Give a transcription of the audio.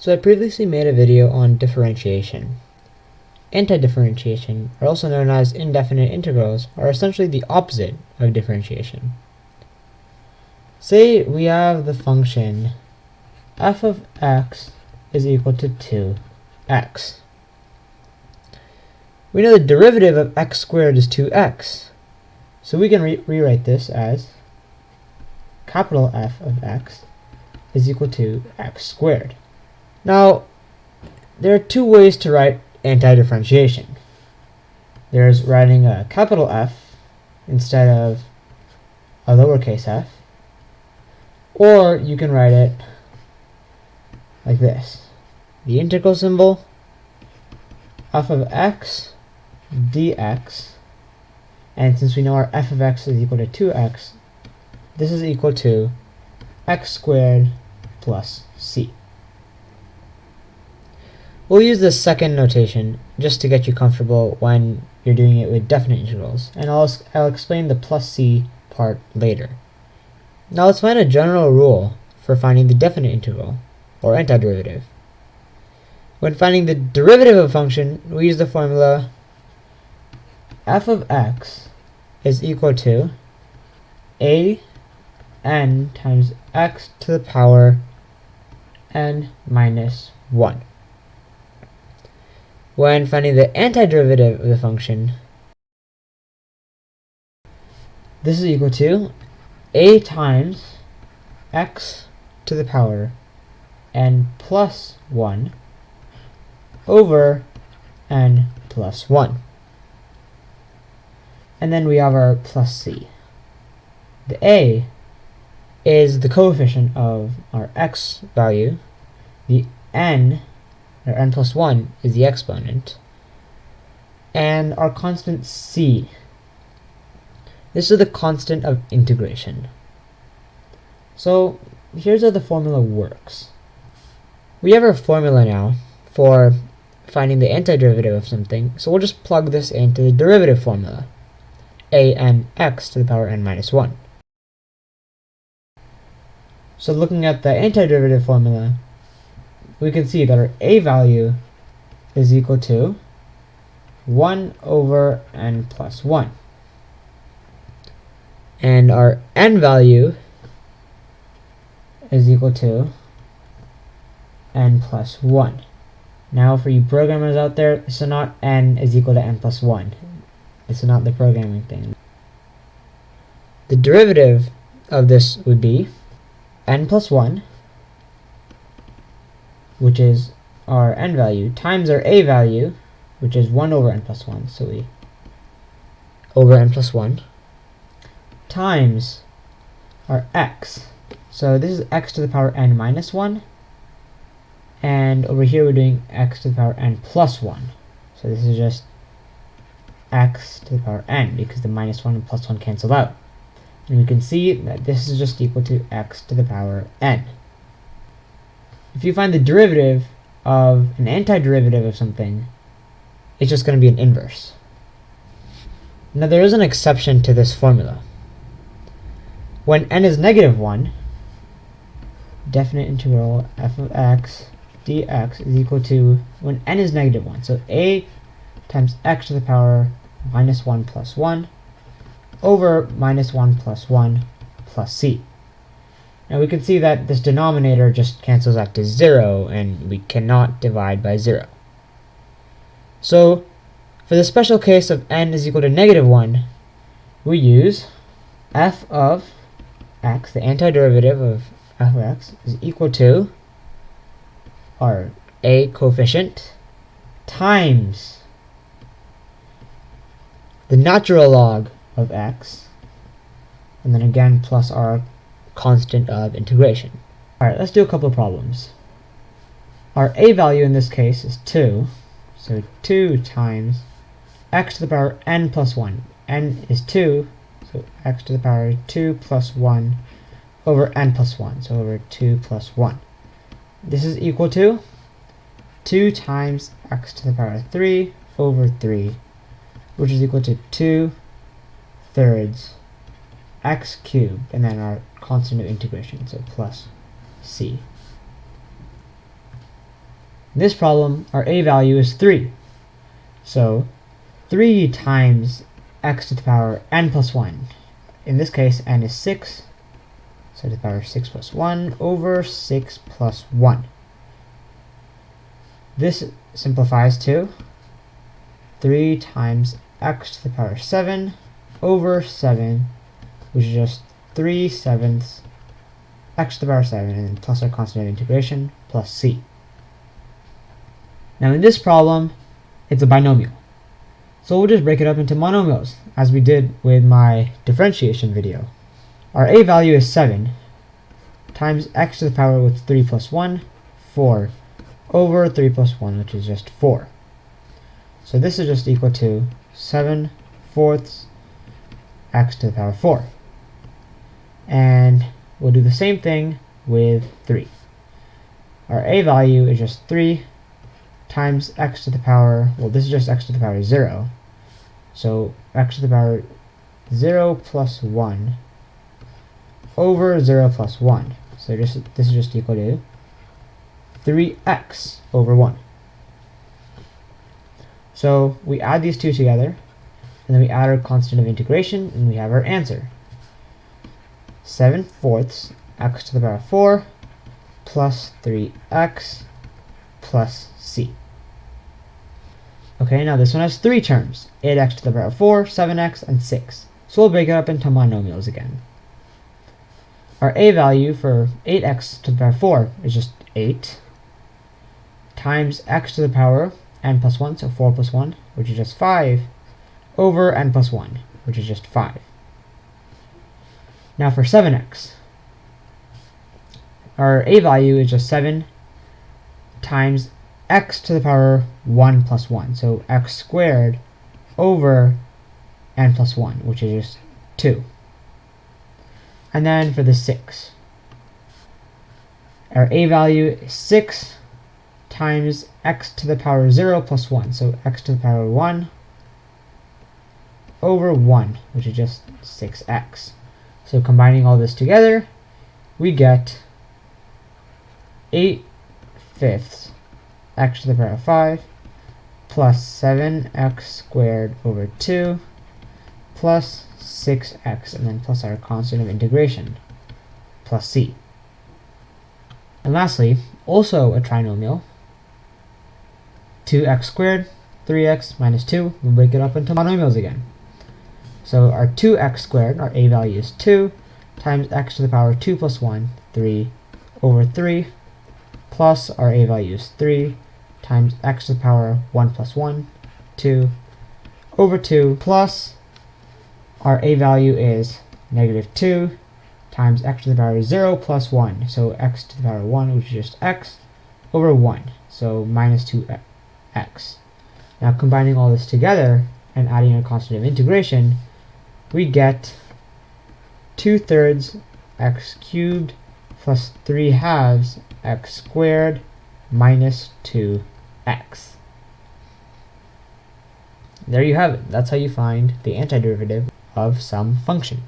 So I previously made a video on differentiation. Anti-differentiation, or also known as indefinite integrals, are essentially the opposite of differentiation. Say we have the function f of x is equal to 2x. We know the derivative of x squared is 2x. So we can rewrite this as capital F of x is equal to x squared. Now, there are two ways to write anti-differentiation. There's writing a capital F instead of a lowercase f, or you can write it like this. The integral symbol, f of x dx, and since we know our f of x is equal to 2x, this is equal to x squared plus c. We'll use this second notation just to get you comfortable when you're doing it with definite integrals, and I'll explain the plus c part later. Now let's find a general rule for finding the definite integral, or antiderivative. When finding the derivative of a function, we use the formula f of x is equal to a n times x to the power n minus 1. When finding the antiderivative of the function, this is equal to a times x to the power n plus 1 over n plus 1. And then we have our plus c. The a is the coefficient of our x value, the n, or n plus 1, is the exponent, and our constant c. This is the constant of integration. So here's how the formula works. We have our formula now for finding the antiderivative of something, so we'll just plug this into the derivative formula, a n x to the power n minus 1. So looking at the antiderivative formula, we can see that our a value is equal to 1 over n plus 1. And our n value is equal to n plus 1. Now for you programmers out there, this is not n is equal to n plus 1. This is not the programming thing. The derivative of this would be n plus 1, which is our n value, times our a value, which is 1 over n plus 1, so we over n plus 1, times our x. So this is x to the power n minus 1, and over here we're doing x to the power n plus 1. So this is just x to the power n, because the minus 1 and plus 1 cancel out. And we can see that this is just equal to x to the power n. If you find the derivative of an antiderivative of something, it's just going to be an inverse. Now there is an exception to this formula. When n is negative 1, definite integral f of x dx is equal to, when n is negative 1, so a times x to the power minus 1 plus 1 over minus 1 plus 1 plus c. Now we can see that this denominator just cancels out to 0, and we cannot divide by 0. So for the special case of n is equal to negative 1, we use f of x, the antiderivative of f of x, is equal to our a coefficient times the natural log of x, and then again plus our constant of integration. Alright, let's do a couple of problems. Our a value in this case is 2, so 2 times x to the power n plus 1. N is 2, so x to the power 2 plus 1 over n plus 1, so over 2 plus 1. This is equal to 2 times x to the power 3 over 3, which is equal to 2 thirds x cubed, and then our constant of integration, so plus c. In this problem, our a value is 3. So 3 times x to the power n plus 1. In this case, n is 6. So to the power 6 plus 1 over 6 plus 1. This simplifies to 3 times x to the power 7 over 7, which is just 3/7 x to the power 7, and then plus our constant of integration, plus c. Now in this problem, it's a binomial. So we'll just break it up into monomials, as we did with my differentiation video. Our a value is 7 times x to the power with 3 plus 1, 4, over 3 plus 1, which is just 4. So this is just equal to 7/4 x to the power 4. And we'll do the same thing with 3. Our a value is just 3 times x to the power, well, this is just x to the power 0. So x to the power 0 plus 1 over 0 plus 1. So this is just equal to 3x over 1. So we add these two together, and then we add our constant of integration, and we have our answer. 7/4 x to the power 4 plus 3x plus c. Okay, now this one has 3 terms, 8x to the power 4, 7x, and 6. So we'll break it up into monomials again. Our a value for 8x to the power 4 is just 8 times x to the power n plus 1, so 4 plus 1, which is just 5, over n plus 1, which is just 5. Now for 7x, our a value is just 7 times x to the power 1 plus 1, so x squared over n plus 1, which is just 2. And then for the 6, our a value is 6 times x to the power 0 plus 1, so x to the power 1 over 1, which is just 6x. So combining all this together, we get 8/5 x to the power 5 plus 7x squared over 2 plus 6x, and then plus our constant of integration, plus c. And lastly, also a trinomial, 2x squared, 3x minus 2, we'll break it up into monomials again. So our 2x squared, our a value is 2, times x to the power 2 plus 1, 3, over 3, plus our a value is 3, times x to the power 1 plus 1, 2, over 2, plus our a value is negative 2, times x to the power 0 plus 1, so x to the power 1, which is just x, over 1, so minus 2x. Now combining all this together and adding a constant of integration, we get 2/3 x cubed plus 3/2 x squared minus 2x. There you have it. That's how you find the antiderivative of some function.